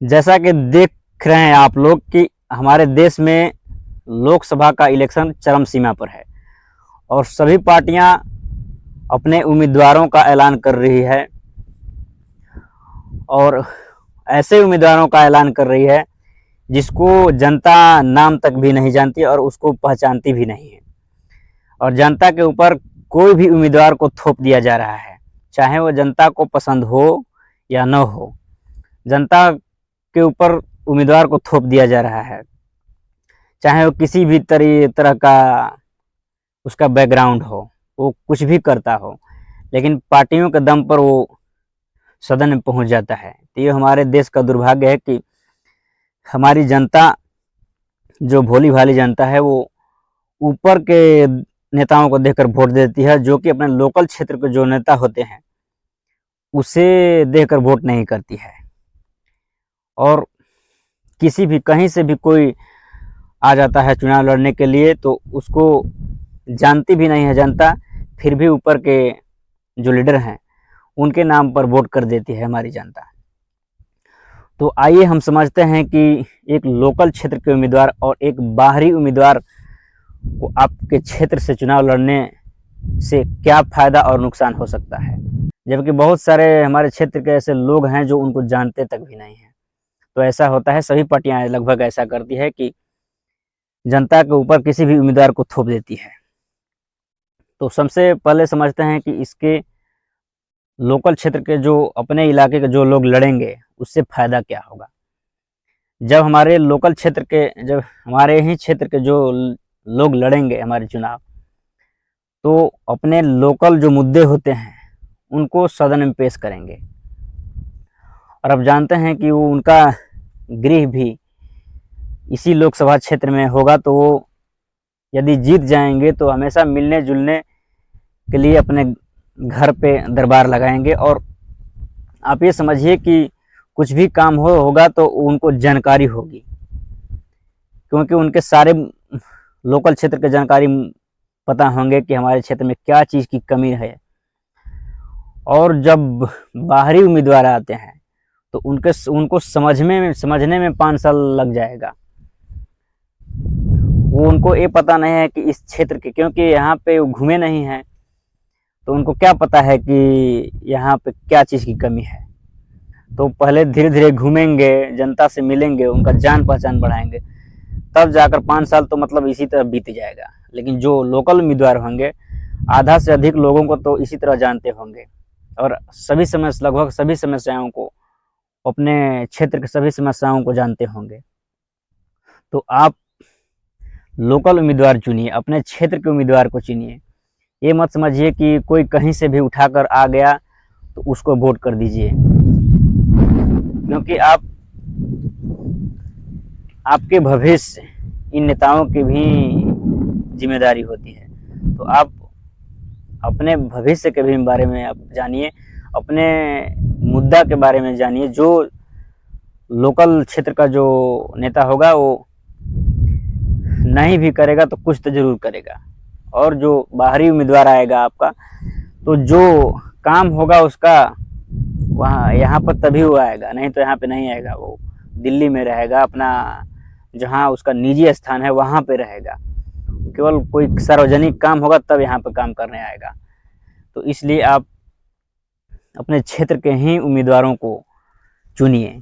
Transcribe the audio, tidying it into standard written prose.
जैसा कि देख रहे हैं आप लोग कि हमारे देश में लोकसभा का इलेक्शन चरम सीमा पर है और सभी पार्टियां अपने उम्मीदवारों का ऐलान कर रही है और ऐसे उम्मीदवारों का ऐलान कर रही है जिसको जनता नाम तक भी नहीं जानती और उसको पहचानती भी नहीं है। और जनता के ऊपर कोई भी उम्मीदवार को थोप दिया जा रहा है, चाहे वो जनता को पसंद हो या न हो। जनता के ऊपर उम्मीदवार को थोप दिया जा रहा है, चाहे वो किसी भी तरह का उसका बैकग्राउंड हो, वो कुछ भी करता हो, लेकिन पार्टियों के दम पर वो सदन में पहुंच जाता है। तो ये हमारे देश का दुर्भाग्य है कि हमारी जनता, जो भोली भाली जनता है, वो ऊपर के नेताओं को देखकर वोट देती है, जो कि अपने लोकल क्षेत्र के जो नेता होते हैं उसे देखकर वोट नहीं करती है। और किसी भी कहीं से भी कोई आ जाता है चुनाव लड़ने के लिए तो उसको जानती भी नहीं है जनता, फिर भी ऊपर के जो लीडर हैं उनके नाम पर वोट कर देती है हमारी जनता। तो आइए हम समझते हैं कि एक लोकल क्षेत्र के उम्मीदवार और एक बाहरी उम्मीदवार को आपके क्षेत्र से चुनाव लड़ने से क्या फ़ायदा और नुकसान हो सकता है, जबकि बहुत सारे हमारे क्षेत्र के ऐसे लोग हैं जो उनको जानते तक भी नहीं हैं। तो ऐसा होता है, सभी पार्टियां लगभग ऐसा करती है कि जनता के ऊपर किसी भी उम्मीदवार को थोप देती है। तो सबसे पहले समझते हैं कि इसके लोकल क्षेत्र के जो अपने इलाके के जो लोग लड़ेंगे उससे फ़ायदा क्या होगा। जब हमारे ही क्षेत्र के जो लोग लड़ेंगे हमारे चुनाव, तो अपने लोकल जो मुद्दे होते हैं उनको सदन में पेश करेंगे। और अब जानते हैं कि वो उनका गृह भी इसी लोकसभा क्षेत्र में होगा, तो वो यदि जीत जाएंगे तो हमेशा मिलने जुलने के लिए अपने घर पे दरबार लगाएंगे। और आप ये समझिए कि कुछ भी काम होगा तो उनको जानकारी होगी, क्योंकि उनके सारे लोकल क्षेत्र के जानकारी पता होंगे कि हमारे क्षेत्र में क्या चीज़ की कमी है। और जब बाहरी उम्मीदवार आते हैं तो उनको समझने में 5 साल लग जाएगा। वो उनको ये पता नहीं है कि इस क्षेत्र के, क्योंकि यहाँ पे वो घूमे नहीं हैं, तो उनको क्या पता है कि यहाँ पे क्या चीज़ की कमी है। तो पहले धीरे धीरे घूमेंगे, जनता से मिलेंगे, उनका जान पहचान बढ़ाएंगे, तब जाकर 5 साल तो मतलब इसी तरह बीत जाएगा। लेकिन जो लोकल उम्मीदवार होंगे, आधा से अधिक लोगों को तो इसी तरह जानते होंगे और लगभग सभी समस्याओं को, अपने क्षेत्र की सभी समस्याओं को जानते होंगे। तो आप लोकल उम्मीदवार चुनिए, अपने क्षेत्र के उम्मीदवार को चुनिए। ये मत समझिए कि कोई कहीं से भी उठाकर आ गया तो उसको वोट कर दीजिए, क्योंकि आपके भविष्य इन नेताओं की भी जिम्मेदारी होती है। तो आप अपने भविष्य के भी बारे में आप जानिए, अपने मुद्दा के बारे में जानिए। जो लोकल क्षेत्र का जो नेता होगा वो नहीं भी करेगा तो कुछ तो जरूर करेगा, और जो बाहरी उम्मीदवार आएगा आपका, तो जो काम होगा उसका यहाँ पर तभी वो आएगा, नहीं तो यहाँ पे नहीं आएगा। वो दिल्ली में रहेगा, अपना जहाँ उसका निजी स्थान है वहाँ पे रहेगा। केवल कोई सार्वजनिक काम होगा तब यहाँ पे काम करने आएगा। तो इसलिए आप अपने क्षेत्र के ही उम्मीदवारों को चुनिए।